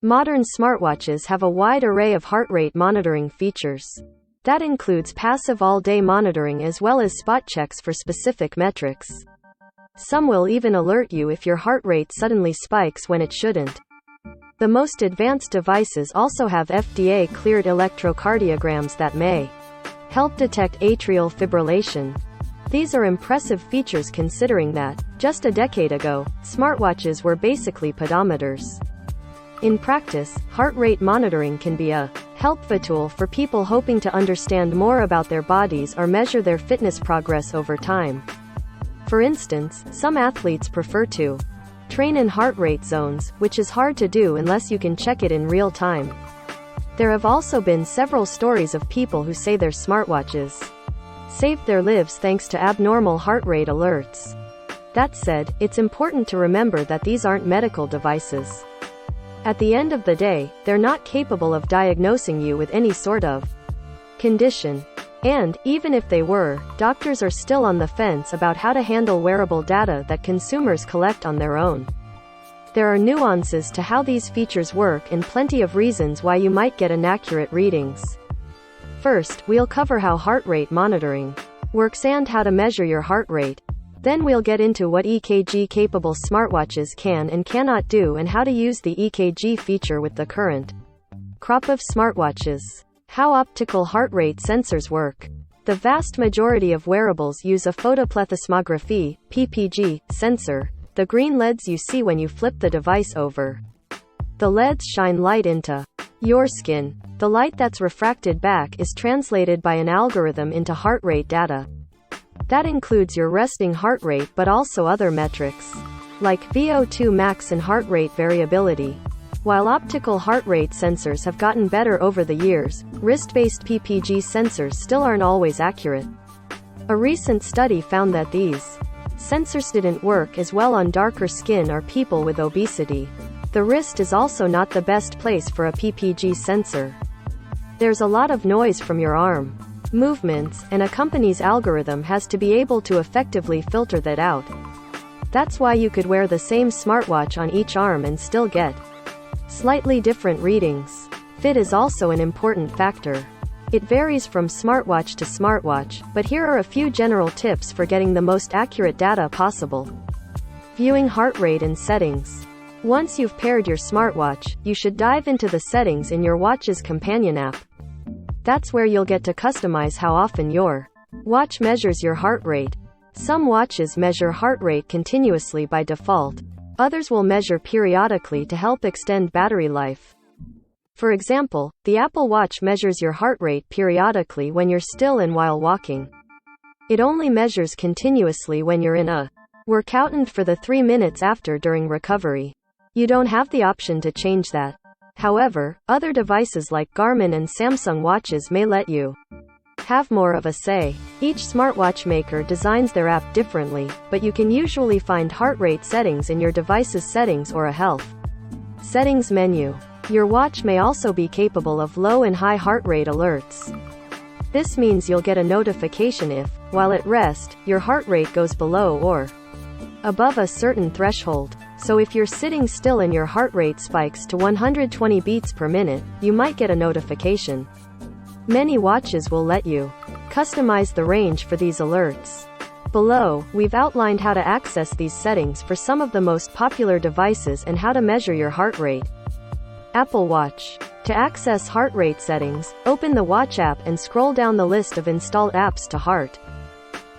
Modern smartwatches have a wide array of heart rate monitoring features. That includes passive all-day monitoring as well as spot checks for specific metrics. Some will even alert you if your heart rate suddenly spikes when it shouldn't. The most advanced devices also have FDA-cleared electrocardiograms that may help detect atrial fibrillation. These are impressive features considering that, just a decade ago, smartwatches were basically pedometers. In practice, heart rate monitoring can be a helpful tool for people hoping to understand more about their bodies or measure their fitness progress over time. For instance, some athletes prefer to train in heart rate zones, which is hard to do unless you can check it in real time. There have also been several stories of people who say their smartwatches saved their lives thanks to abnormal heart rate alerts. That said, it's important to remember that these aren't medical devices. At the end of the day, they're not capable of diagnosing you with any sort of condition. And, even if they were, doctors are still on the fence about how to handle wearable data that consumers collect on their own. There are nuances to how these features work and plenty of reasons why you might get inaccurate readings. First, we'll cover how heart rate monitoring works and how to measure your heart rate. Then we'll get into what EKG-capable smartwatches can and cannot do and how to use the EKG feature with the current crop of smartwatches. How optical heart rate sensors work. The vast majority of wearables use a photoplethysmography (PPG) sensor, the green LEDs you see when you flip the device over. The LEDs shine light into your skin. The light that's refracted back is translated by an algorithm into heart rate data. That includes your resting heart rate but also other metrics, like VO2 max and heart rate variability. While optical heart rate sensors have gotten better over the years, wrist-based PPG sensors still aren't always accurate. A recent study found that these sensors didn't work as well on darker skin or people with obesity. The wrist is also not the best place for a PPG sensor. There's a lot of noise from your arm movements, and a company's algorithm has to be able to effectively filter that out. That's why you could wear the same smartwatch on each arm and still get slightly different readings. Fit is also an important factor. It varies from smartwatch to smartwatch, but here are a few general tips for getting the most accurate data possible. Viewing heart rate and settings. Once you've paired your smartwatch, you should dive into the settings in your watch's companion app. That's where you'll get to customize how often your watch measures your heart rate. Some watches measure heart rate continuously by default. Others will measure periodically to help extend battery life. For example, the Apple Watch measures your heart rate periodically when you're still and while walking. It only measures continuously when you're in a workout and for the 3 minutes after during recovery. You don't have the option to change that. However, other devices like Garmin and Samsung watches may let you have more of a say. Each smartwatch maker designs their app differently, but you can usually find heart rate settings in your device's settings or a health settings menu. Your watch may also be capable of low and high heart rate alerts. This means you'll get a notification if, while at rest, your heart rate goes below or above a certain threshold. So if you're sitting still and your heart rate spikes to 120 beats per minute, you might get a notification. Many watches will let you customize the range for these alerts. Below, we've outlined how to access these settings for some of the most popular devices and how to measure your heart rate. Apple Watch. To access heart rate settings, open the Watch app and scroll down the list of installed apps to heart.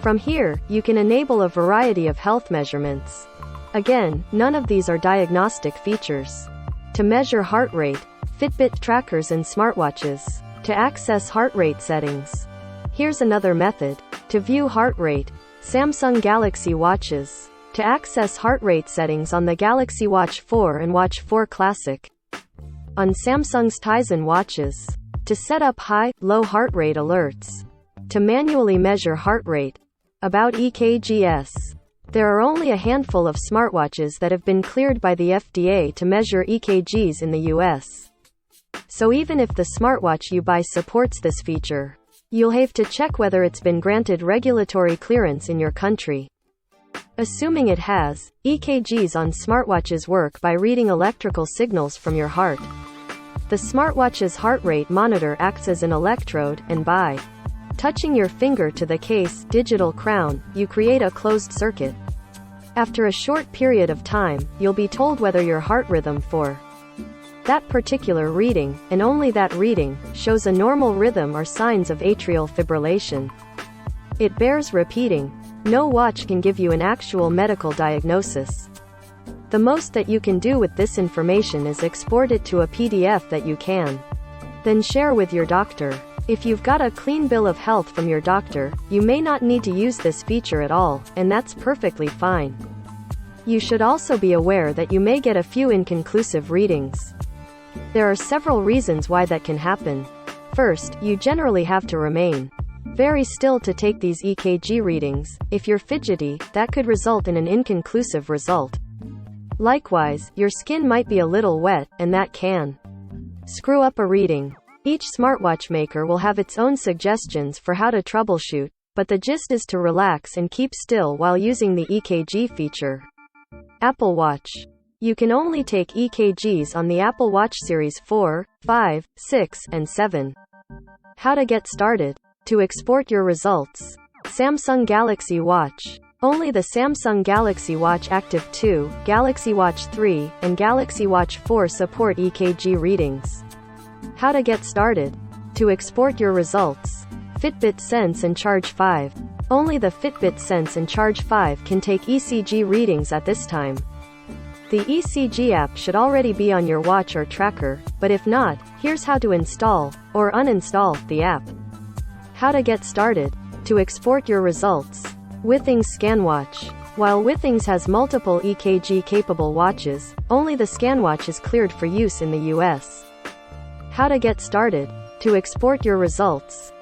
From here, you can enable a variety of health measurements. Again, none of these are diagnostic features. To measure heart rate, Fitbit trackers and smartwatches. To access heart rate settings. Here's another method. To view heart rate, Samsung Galaxy Watches. To access heart rate settings on the Galaxy Watch 4 and Watch 4 Classic. On Samsung's Tizen watches. To set up high, low heart rate alerts. To manually measure heart rate. About EKGs. There are only a handful of smartwatches that have been cleared by the FDA to measure EKGs in the US. So even if the smartwatch you buy supports this feature, you'll have to check whether it's been granted regulatory clearance in your country. Assuming it has, EKGs on smartwatches work by reading electrical signals from your heart. The smartwatch's heart rate monitor acts as an electrode, and by touching your finger to the case digital crown, you create a closed circuit. After a short period of time, you'll be told whether your heart rhythm for that particular reading, and only that reading, shows a normal rhythm or signs of atrial fibrillation. It bears repeating. No watch can give you an actual medical diagnosis. The most that you can do with this information is export it to a PDF that you can then share with your doctor. If you've got a clean bill of health from your doctor, you may not need to use this feature at all, and that's perfectly fine. You should also be aware that you may get a few inconclusive readings. There are several reasons why that can happen. First, you generally have to remain very still to take these EKG readings. If you're fidgety, that could result in an inconclusive result. Likewise, your skin might be a little wet, and that can screw up a reading. Each smartwatch maker will have its own suggestions for how to troubleshoot, but the gist is to relax and keep still while using the EKG feature. Apple Watch. You can only take EKGs on the Apple Watch Series 4, 5, 6, and 7. How to get started. To export your results. Samsung Galaxy Watch. Only the Samsung Galaxy Watch Active 2, Galaxy Watch 3, and Galaxy Watch 4 support EKG readings. How to get started. To export your results. FITBIT Sense and Charge 5. Only the FITBIT Sense and Charge 5 can take ECG readings at this time. The ECG app should already be on your watch or tracker, but if not, here's how to install, or uninstall, the app. How to get started. To export your results. Withings ScanWatch. While Withings has multiple EKG-capable watches, only the ScanWatch is cleared for use in the US. How to get started. To export your results.